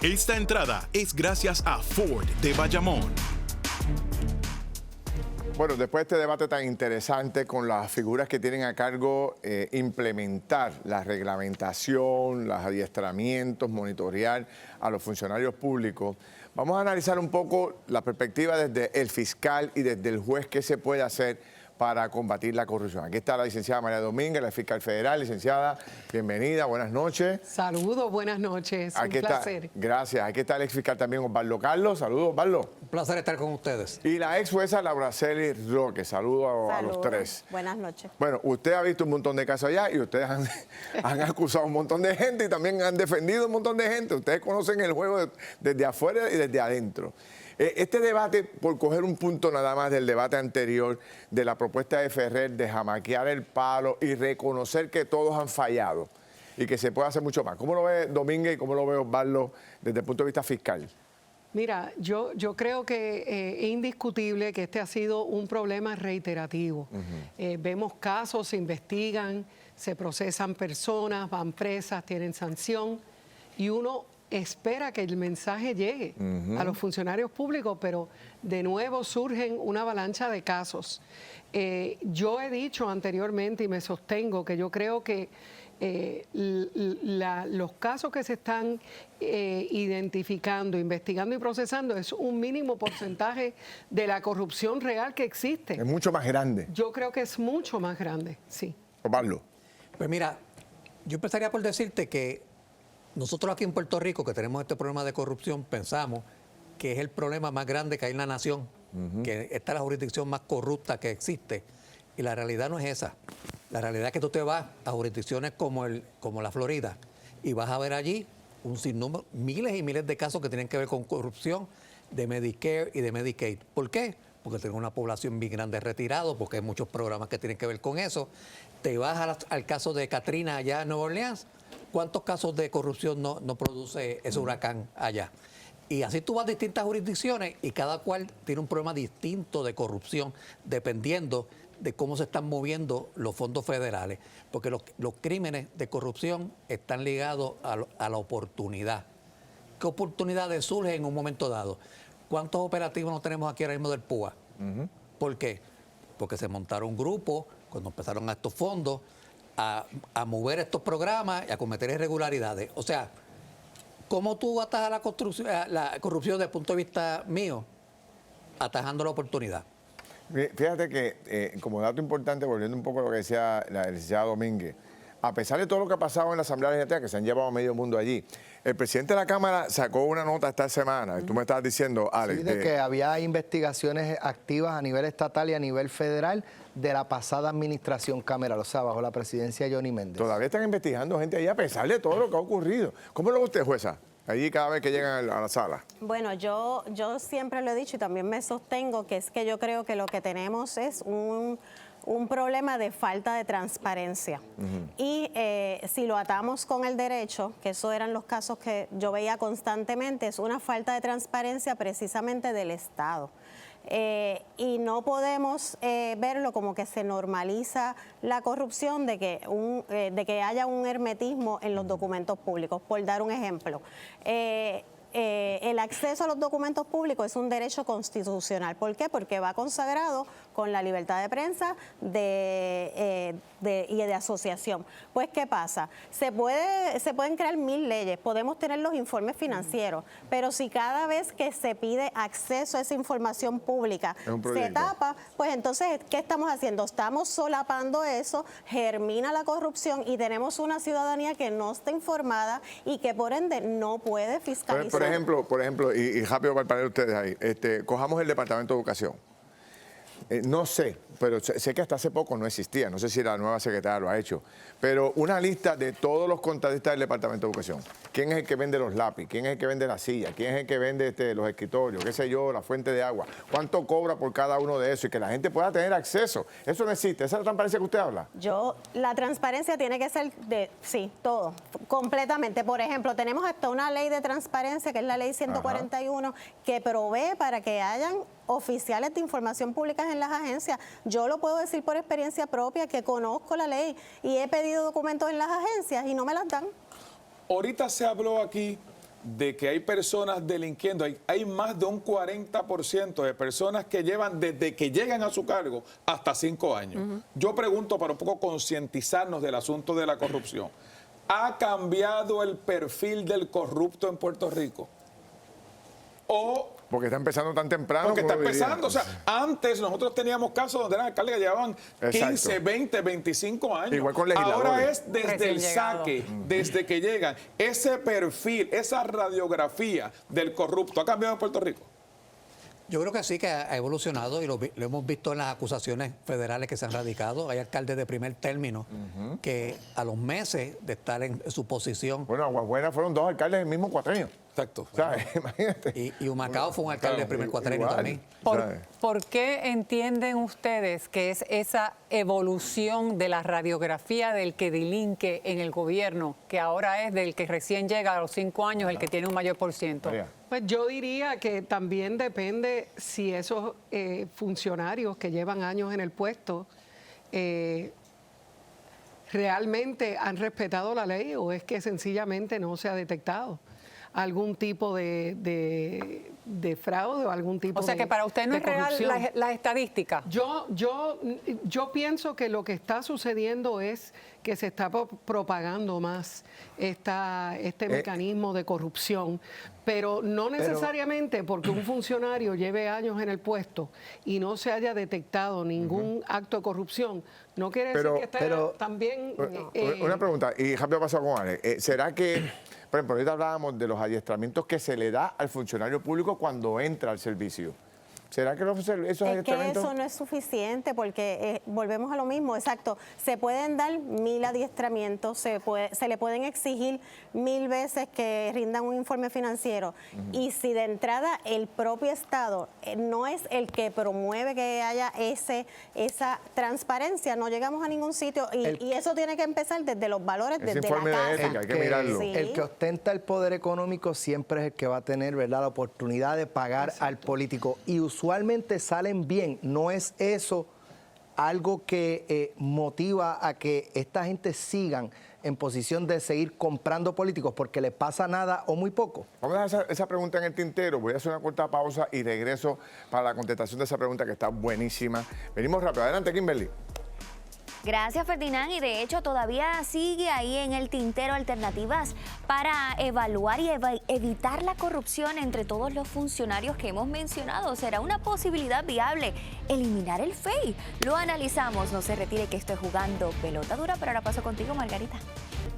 Esta entrada es gracias a Ford de Bayamón. Bueno, después de este debate tan interesante con las figuras que tienen a cargo implementar la reglamentación, los adiestramientos, monitorear a los funcionarios públicos, vamos a analizar un poco la perspectiva desde el fiscal y desde el juez, qué se puede hacer para combatir la corrupción. Aquí está la licenciada María Domínguez, la fiscal federal. Licenciada, bienvenida, buenas noches. Saludos, buenas noches, un placer. Gracias. Aquí está el ex fiscal también, Osvaldo Carlos. Saludos, Osvaldo. Un placer estar con ustedes. Y la ex jueza Laura Celi Roque. Saludos a los tres. Buenas noches. Bueno, usted ha visto un montón de casos allá y ustedes han acusado a un montón de gente y también han defendido a un montón de gente. Ustedes conocen el juego desde afuera y desde adentro. Este debate, por coger un punto nada más del debate anterior de la propuesta de Ferrer de jamaquear el palo y reconocer que todos han fallado y que se puede hacer mucho más. ¿Cómo lo ve Domínguez y cómo lo ve Osvaldo desde el punto de vista fiscal? Mira, yo creo que es indiscutible que este ha sido un problema reiterativo. Vemos casos, se investigan, se procesan personas, van presas, tienen sanción y uno espera que el mensaje llegue a los funcionarios públicos, pero de nuevo surgen una avalancha de casos. Yo he dicho anteriormente y me sostengo que yo creo que los casos que se están identificando, investigando y procesando es un mínimo porcentaje de la corrupción real que existe. Es mucho más grande. Yo creo que es mucho más grande, sí. Osvaldo. Pues mira, yo empezaría por decirte que nosotros aquí en Puerto Rico, que tenemos este problema de corrupción, pensamos que es el problema más grande que hay en la nación, que esta es la jurisdicción más corrupta que existe. Y la realidad no es esa. La realidad es que tú te vas a jurisdicciones como la Florida y vas a ver allí un sinnúmero, miles y miles de casos que tienen que ver con corrupción de Medicare y de Medicaid. ¿Por qué? Porque tenemos una población bien grande retirado, porque hay muchos programas que tienen que ver con eso. Te vas al caso de Katrina allá en Nueva Orleans. ¿Cuántos casos de corrupción no produce ese huracán allá? Y así tú vas a distintas jurisdicciones y cada cual tiene un problema distinto de corrupción dependiendo de cómo se están moviendo los fondos federales. Porque los crímenes de corrupción están ligados a la oportunidad. ¿Qué oportunidades surgen en un momento dado? ¿Cuántos operativos no tenemos aquí ahora mismo del PUA? ¿Por qué? Porque se montaron un grupo cuando empezaron a estos fondos a mover estos programas y a cometer irregularidades. O sea, ¿cómo tú atajas la corrupción desde el punto de vista mío? Atajando la oportunidad. Fíjate que, como dato importante, volviendo un poco a lo que decía la licenciada Domínguez, a pesar de todo lo que ha pasado en la Asamblea Legislativa, que se han llevado a medio mundo allí, el presidente de la Cámara sacó una nota esta semana, tú me estabas diciendo, Alex. Sí, de que había investigaciones activas a nivel estatal y a nivel federal de la pasada administración cameral, o sea, bajo la presidencia de Johnny Méndez. Todavía están investigando gente allí a pesar de todo lo que ha ocurrido. ¿Cómo lo ve usted, jueza? Allí cada vez que llegan a la sala. Bueno, yo siempre lo he dicho y también me sostengo que es que yo creo que lo que tenemos es un problema de falta de transparencia. Y si lo atamos con el derecho, que esos eran los casos que yo veía constantemente, es una falta de transparencia precisamente del Estado. Y no podemos verlo como que se normaliza la corrupción de que haya un hermetismo en los documentos públicos. Por dar un ejemplo, el acceso a los documentos públicos es un derecho constitucional. ¿Por qué? Porque va consagrado con la libertad de prensa y de asociación. Pues, ¿qué pasa? Se pueden crear 1000 leyes, podemos tener los informes financieros, pero si cada vez que se pide acceso a esa información pública se tapa, pues entonces, ¿qué estamos haciendo? Estamos solapando eso, germina la corrupción y tenemos una ciudadanía que no está informada y que por ende no puede fiscalizar. Por ejemplo, y rápido para parar ustedes ahí, cojamos el Departamento de Educación. No sé, pero sé que hasta hace poco no existía, no sé si la nueva secretaria lo ha hecho, pero una lista de todos los contratistas del Departamento de Educación. ¿Quién es el que vende los lápices? ¿Quién es el que vende la silla? ¿Quién es el que vende los escritorios? ¿Qué sé yo? La fuente de agua. ¿Cuánto cobra por cada uno de esos? Y que la gente pueda tener acceso. Eso no existe. ¿Esa es la transparencia que usted habla? La transparencia tiene que ser sí, todo, completamente. Por ejemplo, tenemos hasta una ley de transparencia, que es la ley 141, que provee para que hayan oficiales de información pública en las agencias. Yo lo puedo decir por experiencia propia, que conozco la ley y he pedido documentos en las agencias y no me las dan. Ahorita se habló aquí de que hay personas delinquiendo, hay más de un 40% de personas que llevan desde que llegan a su cargo hasta 5 años. Yo pregunto para un poco concientizarnos del asunto de la corrupción. ¿Ha cambiado el perfil del corrupto en Puerto Rico? ¿O Porque está empezando tan temprano. porque está como diría. empezando? O sea, antes nosotros teníamos casos donde eran alcaldes que llevaban 15, Exacto. 20, 25 años. Igual con legisladores. Ahora es desde Recién el llegado. saque, desde que llegan. Ese perfil, esa radiografía del corrupto, ¿ha cambiado en Puerto Rico? Yo creo que sí, que ha evolucionado y lo hemos visto en las acusaciones federales que se han radicado. Hay alcaldes de primer término que a los meses de estar en su posición, Bueno, Aguabuena fueron 2 alcaldes del mismo cuatrenio. Exacto. ¿Sabes? Imagínate. y Humacao fue un alcalde de primer cuatrenio Igual. también. ¿Sabes? ¿Por qué entienden ustedes que es esa evolución de la radiografía del que delinque en el gobierno, que ahora es del que recién llega a los 5 años, el que tiene un mayor por ciento? María. Pues yo diría que también depende si esos funcionarios que llevan años en el puesto realmente han respetado la ley o es que sencillamente no se ha detectado algún tipo de fraude o algún tipo O sea de que para usted no de es real corrupción. la estadística. Yo pienso que lo que está sucediendo es que se está propagando más este mecanismo de corrupción, pero no necesariamente porque un funcionario lleve años en el puesto y no se haya detectado ningún acto de corrupción, no quiere decir que esté también... Una pregunta, y rápido paso con Ale. ¿Será que, por ejemplo, ahorita hablábamos de los adiestramientos que se le da al funcionario público cuando entra al servicio? ¿Será que esos Es que adiestramientos...? eso no es suficiente porque volvemos a lo mismo, exacto. Se pueden dar 1000 adiestramientos, se le pueden exigir 1000 veces que rindan un informe financiero. Y si de entrada el propio Estado no es el que promueve que haya esa transparencia, no llegamos a ningún sitio. Y eso tiene que empezar desde los valores, Ese desde la informe de casa. ética, hay que mirarlo. Sí. El que ostenta el poder económico siempre es el que va a tener, ¿verdad?, la oportunidad de pagar al político. Y usualmente salen bien. No es eso algo que motiva a que esta gente sigan en posición de seguir comprando políticos porque les pasa nada o muy poco. Vamos a dejar esa pregunta en el tintero. Voy a hacer una corta pausa y regreso para la contestación de esa pregunta que está buenísima. Venimos rápido. Adelante, Kimberly. Gracias, Ferdinand. Y de hecho todavía sigue ahí en el tintero alternativas para evaluar y evitar la corrupción entre todos los funcionarios que hemos mencionado. ¿Será una posibilidad viable eliminar el FEI? Lo analizamos. No se retire que estoy jugando pelota dura, pero ahora paso contigo, Margarita.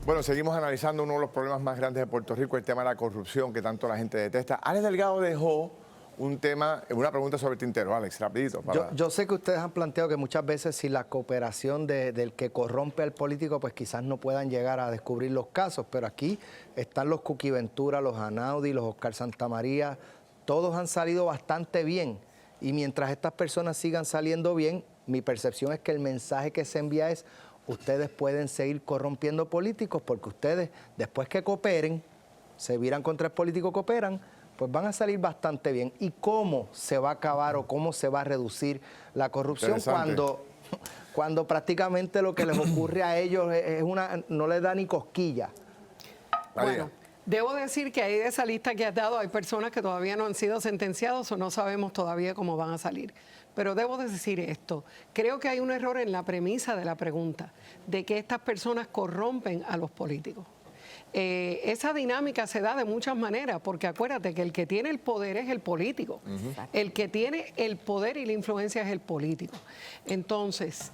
Bueno, seguimos analizando uno de los problemas más grandes de Puerto Rico, el tema de la corrupción que tanto la gente detesta. Alex Delgado dejó una pregunta sobre el tintero. Alex, rapidito. Yo sé que ustedes han planteado que muchas veces si la cooperación del que corrompe al político, pues quizás no puedan llegar a descubrir los casos, pero aquí están los Cuqui Ventura, los Anaudi, los Oscar Santamaría, todos han salido bastante bien. Y mientras estas personas sigan saliendo bien, mi percepción es que el mensaje que se envía es: ustedes pueden seguir corrompiendo políticos porque ustedes, después que cooperen, se viran contra el político, cooperan, pues van a salir bastante bien. ¿Y cómo se va a acabar o cómo se va a reducir la corrupción cuando prácticamente lo que les ocurre a ellos no les da ni cosquilla? Bueno, debo decir que ahí de esa lista que has dado hay personas que todavía no han sido sentenciados o no sabemos todavía cómo van a salir. Pero debo decir esto, creo que hay un error en la premisa de la pregunta, de que estas personas corrompen a los políticos. Esa dinámica se da de muchas maneras, porque acuérdate que el que tiene el poder es el político. El que tiene el poder y la influencia es el político. Entonces,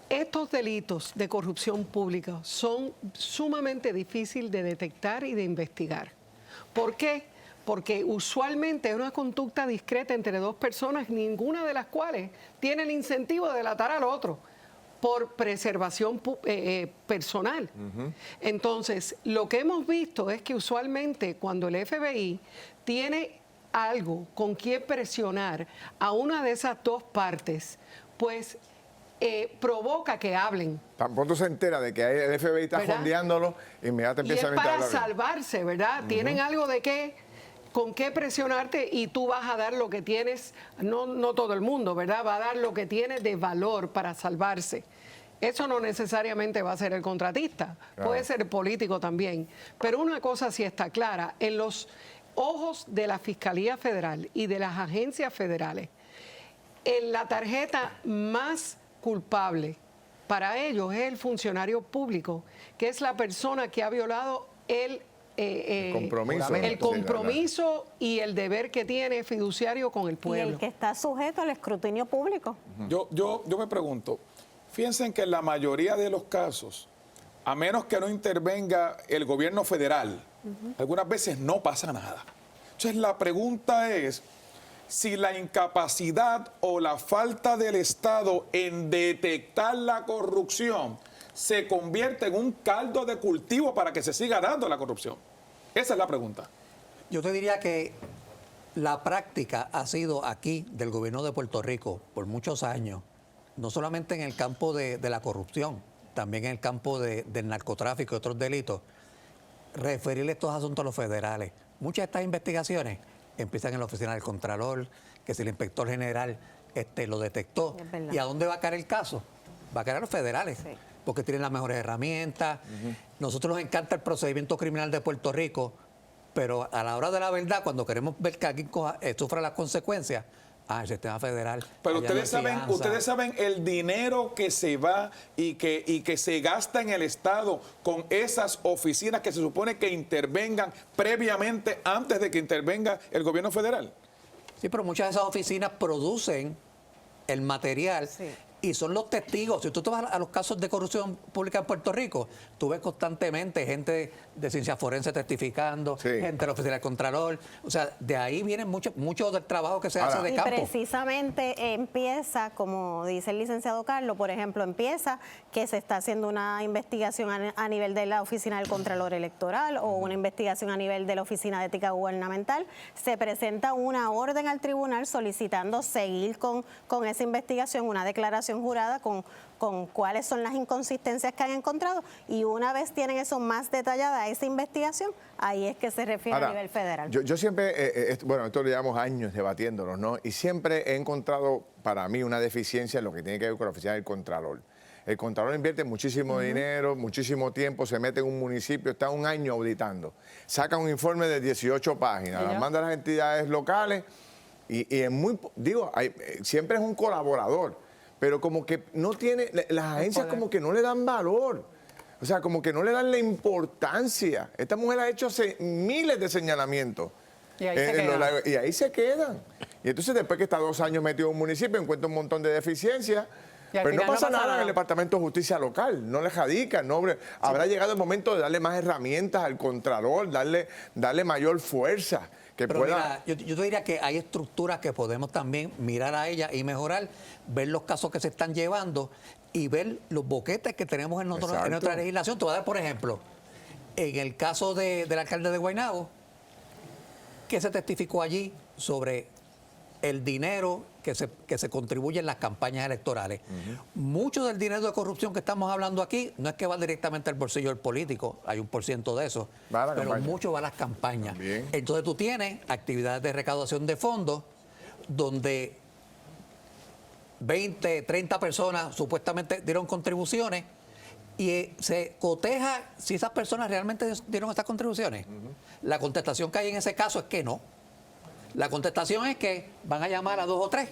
estos delitos de corrupción pública son sumamente difíciles de detectar y de investigar. ¿Por qué? Porque usualmente es una conducta discreta entre dos personas, ninguna de las cuales tiene el incentivo de delatar al otro por preservación personal. Entonces, lo que hemos visto es que usualmente cuando el FBI tiene algo con quien presionar a una de esas dos partes, pues provoca que hablen. Tan pronto se entera de que el FBI está fondeándolo, inmediatamente Y es empieza a para hablar. salvarse, ¿verdad? Tienen algo de qué, con qué presionarte y tú vas a dar lo que tienes, no todo el mundo, ¿verdad? Va a dar lo que tiene de valor para salvarse. Eso no necesariamente va a ser el contratista, puede ser el político también. Pero una cosa sí está clara, en los ojos de la Fiscalía Federal y de las agencias federales, en la tarjeta más culpable para ellos es el funcionario público, que es la persona que ha violado el compromiso y el deber que tiene fiduciario con el Y pueblo. el que está sujeto al escrutinio público. Yo me pregunto, fíjense que en la mayoría de los casos, a menos que no intervenga el gobierno federal, algunas veces no pasa nada. Entonces la pregunta es si la incapacidad o la falta del Estado en detectar la corrupción se convierte en un caldo de cultivo para que se siga dando la corrupción. Esa es la pregunta. Yo te diría que la práctica ha sido aquí del gobierno de Puerto Rico por muchos años, no solamente en el campo de la corrupción, también en el campo del narcotráfico y otros delitos, referirle estos asuntos a los federales. Muchas de estas investigaciones empiezan en la oficina del Contralor, que si el inspector general lo detectó. Es verdad. ¿Y a dónde va a caer el caso? Va a caer a los federales, Sí. porque tienen las mejores herramientas. Nosotros nos encanta el procedimiento criminal de Puerto Rico, pero a la hora de la verdad, cuando queremos ver que alguien sufra las consecuencias, el sistema federal. Pero allá no hay ustedes saben el dinero que se va y que se gasta en el Estado con esas oficinas que se supone que intervengan previamente antes de que intervenga el gobierno federal. Sí, pero muchas de esas oficinas producen el material. Sí. Y son los testigos. Si tú te vas a los casos de corrupción pública en Puerto Rico, tú ves constantemente gente de ciencia forense testificando, Sí. gente de la oficina del Contralor. O sea, de ahí viene mucho del trabajo que se hace de Y campo. precisamente empieza, como dice el licenciado Carlos, por ejemplo, empieza que se está haciendo una investigación a nivel de la Oficina del Contralor Electoral o una investigación a nivel de la Oficina de Ética Gubernamental. Se presenta una orden al tribunal solicitando seguir con esa investigación, una declaración jurada con cuáles son las inconsistencias que han encontrado, y una vez tienen eso más detallada, esa investigación, ahí es que se refiere Ahora, a nivel federal. Yo siempre, bueno, esto lo llevamos años debatiéndonos, ¿no? Y siempre he encontrado para mí una deficiencia en lo que tiene que ver con la oficina del Contralor. El Contralor invierte muchísimo dinero, muchísimo tiempo, se mete en un municipio, está un año auditando. Saca un informe de 18 páginas, las manda a las entidades locales y es muy, siempre es un colaborador, pero como que no tiene, las agencias como que no le dan valor. O sea, como que no le dan la importancia. Esta mujer ha hecho miles de señalamientos. Y ahí se quedan. Y ahí se quedan. Y entonces después que está 2 años metido en un municipio, encuentra un montón de deficiencias. Y al Pero no final pasa nada en el Departamento de Justicia local, no le radica, habrá llegado el momento de darle más herramientas al Contralor, darle mayor fuerza, que Pero pueda... mira, yo te diría que hay estructuras que podemos también mirar a ellas y mejorar, ver los casos que se están llevando y ver los boquetes que tenemos en nuestra legislación. Te voy a dar, por ejemplo, en el caso del alcalde de Guaynabo, que se testificó allí sobre el dinero que se contribuye en las campañas electorales. Mucho del dinero de corrupción que estamos hablando aquí no es que va directamente al bolsillo del político, hay un % de eso, Va a la pero campaña. mucho va a las campañas. También. Entonces tú tienes actividades de recaudación de fondos donde 20, 30 personas supuestamente dieron contribuciones y se coteja si esas personas realmente dieron estas contribuciones. La contestación que hay en ese caso es que no. La contestación es que van a llamar a 2 o 3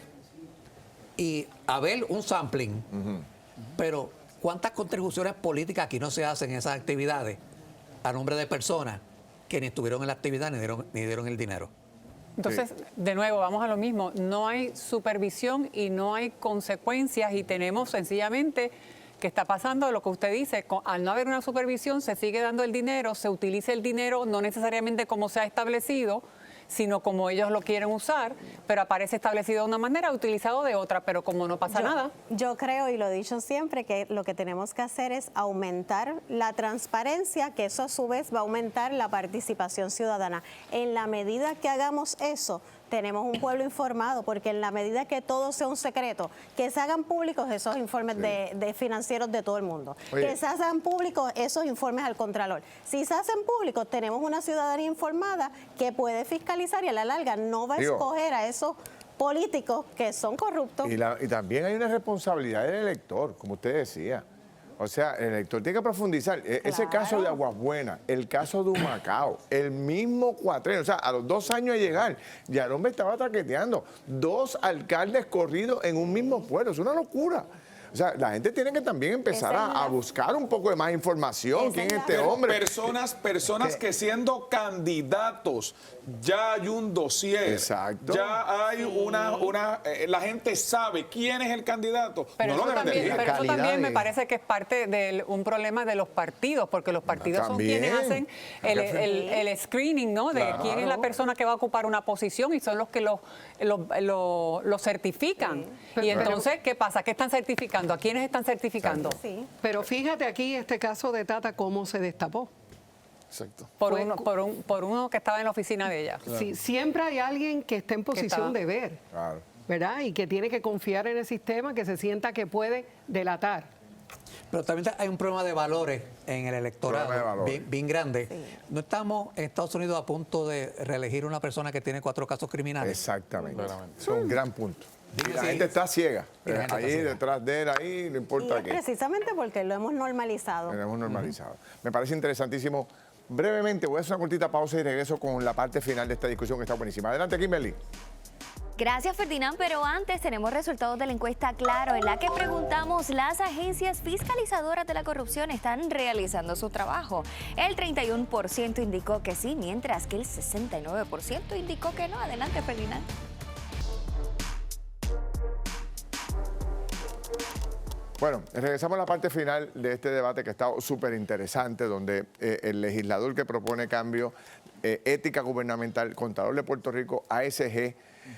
y a ver un sampling. Pero ¿cuántas contribuciones políticas aquí no se hacen en esas actividades a nombre de personas que ni estuvieron en la actividad ni dieron el dinero? Entonces, de nuevo, vamos a lo mismo. No hay supervisión y no hay consecuencias y tenemos sencillamente que está pasando lo que usted dice. Al no haber una supervisión, se sigue dando el dinero, se utiliza el dinero no necesariamente como se ha establecido, sino como ellos lo quieren usar, pero aparece establecido de una manera, utilizado de otra, pero como no pasa nada. Yo creo, y lo he dicho siempre, que lo que tenemos que hacer es aumentar la transparencia, que eso a su vez va a aumentar la participación ciudadana. En la medida que hagamos eso, tenemos un pueblo informado, porque en la medida que todo sea un secreto, que se hagan públicos esos informes de financieros de todo el mundo, Oye. que se hagan públicos esos informes al Contralor. Si se hacen públicos, tenemos una ciudadanía informada que puede fiscalizar y a la larga no va a escoger a esos políticos que son corruptos. Y también hay una responsabilidad del elector, como usted decía. O sea, el elector tiene que profundizar. Ese caso de Aguas Buenas, el caso de Humacao, el mismo cuatrenio. O sea, a los 2 años de llegar, ya el hombre estaba traqueteando. 2 alcaldes corridos en un mismo pueblo. Es una locura. O sea, la gente tiene que también empezar a buscar un poco de más información. ¿Quién es este hombre? Personas que siendo candidatos ya hay un dossier. Exacto. Ya hay la gente sabe quién es el candidato. Pero, no eso, lo deben también, decir. pero eso también me de- parece que es parte de un problema de los partidos, porque los partidos son También. quienes hacen el screening, ¿no? De quién es la persona que va a ocupar una posición y son los que lo certifican. Y entonces, ¿qué pasa? ¿Qué están certificando? ¿A quiénes están certificando? Sí. Pero fíjate aquí este caso de Tata, cómo se destapó. Exacto. Por uno que estaba en la oficina de ella. Sí, siempre hay alguien que esté en posición de ver, Claro. ¿verdad? Y que tiene que confiar en el sistema, que se sienta que puede delatar. Pero también hay un problema de valores en el electorado Problema de valores. bien grande. No estamos en Estados Unidos a punto de reelegir una persona que tiene 4 casos criminales. Exactamente. Es un gran punto. Y Dime la si- gente está ciega. Y la gente Ahí está ciega. detrás de él, ahí, no Y importa es qué. precisamente porque lo hemos normalizado. Lo hemos normalizado. Me parece interesantísimo. Brevemente, voy a hacer una cortita pausa y regreso con la parte final de esta discusión que está buenísima. Adelante, Kimberly. Gracias, Ferdinand, pero antes tenemos resultados de la encuesta Claro, en la que preguntamos, ¿las agencias fiscalizadoras de la corrupción están realizando su trabajo? El 31% indicó que sí, mientras que el 69% indicó que no. Adelante, Ferdinand. Bueno, regresamos a la parte final de este debate que está súper interesante, donde el legislador que propone cambio, ética gubernamental, Contralor de Puerto Rico, ASG.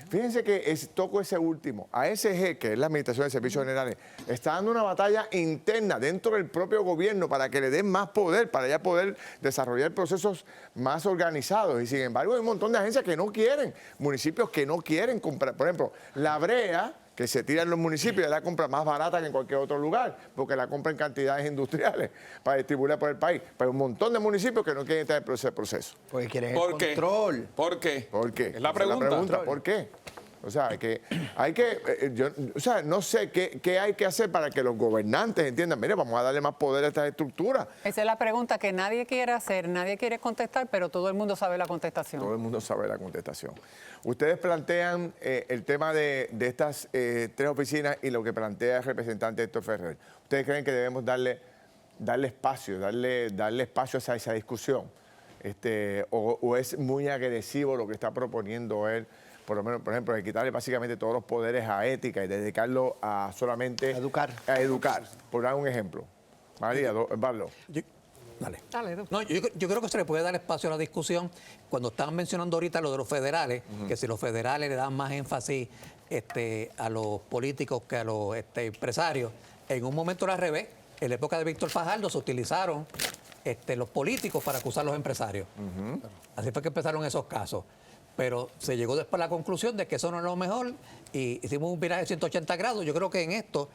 Fíjense que toco ese último. ASG, que es la Administración de Servicios Generales, está dando una batalla interna dentro del propio gobierno para que le den más poder, para ya poder desarrollar procesos más organizados. Y sin embargo, hay un montón de agencias que no quieren, municipios que no quieren comprar. Por ejemplo, La Brea, que se tira en los municipios y la compra más barata que en cualquier otro lugar, porque la compra en cantidades industriales para distribuirla por el país. Pero hay un montón de municipios que no quieren estar en ese proceso. Porque quieren el ¿Por qué? control. ¿Por qué? ¿Por qué? Es la Esa pregunta. ¿Por qué? O sea, que hay que, no sé qué hay que hacer para que los gobernantes entiendan, mire, vamos a darle más poder a estas estructuras. Esa es la pregunta que nadie quiere hacer, nadie quiere contestar, pero todo el mundo sabe la contestación. Todo el mundo sabe la contestación. Ustedes plantean el tema de estas 3 oficinas y lo que plantea el representante Héctor Ferrer. ¿Ustedes creen que debemos darle espacio, darle espacio a esa discusión? ¿O es muy agresivo lo que está proponiendo él? Por lo menos, por ejemplo, de quitarle básicamente todos los poderes a ética y dedicarlo a solamente... A educar. Por dar un ejemplo. María, Pablo. Dale. Dale, No, yo creo que se le puede dar espacio a la discusión. Cuando estaban mencionando ahorita lo de los federales, que si los federales le dan más énfasis a los políticos que a los empresarios, en un momento era al revés. En la época de Víctor Fajardo se utilizaron los políticos para acusar a los empresarios. Así fue que empezaron esos casos. Pero se llegó después a la conclusión de que eso no es lo mejor y hicimos un viraje de 180 grados. Yo creo que en esto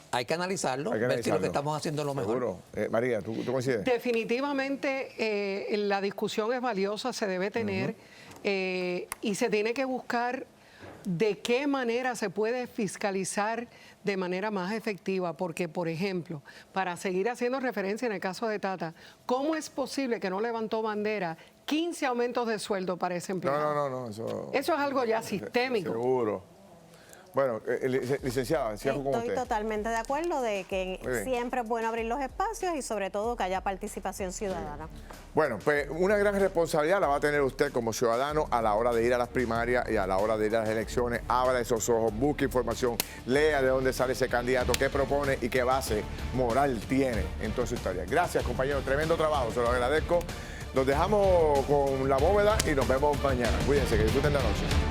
hay que analizarlo, ver si lo que estamos haciendo es lo mejor. Seguro. María, ¿tú coincides? Definitivamente la discusión es valiosa, se debe tener y se tiene que buscar de qué manera se puede fiscalizar de manera más efectiva, porque, por ejemplo, para seguir haciendo referencia en el caso de Tata, ¿cómo es posible que no levantó bandera 15 aumentos de sueldo para ese empleado? No, eso es algo ya sistémico. Seguro. Bueno, licenciada, cierro con Estoy usted. totalmente de acuerdo de que Muy bien. siempre es bueno abrir los espacios y sobre todo que haya participación ciudadana. Bueno, pues una gran responsabilidad la va a tener usted como ciudadano a la hora de ir a las primarias y a la hora de ir a las elecciones. Abra esos ojos, busque información, lea de dónde sale ese candidato, qué propone y qué base moral tiene en toda su historia. Gracias, compañero. Tremendo trabajo, se lo agradezco. Los dejamos con la bóveda y nos vemos mañana. Cuídense, que disfruten la noche.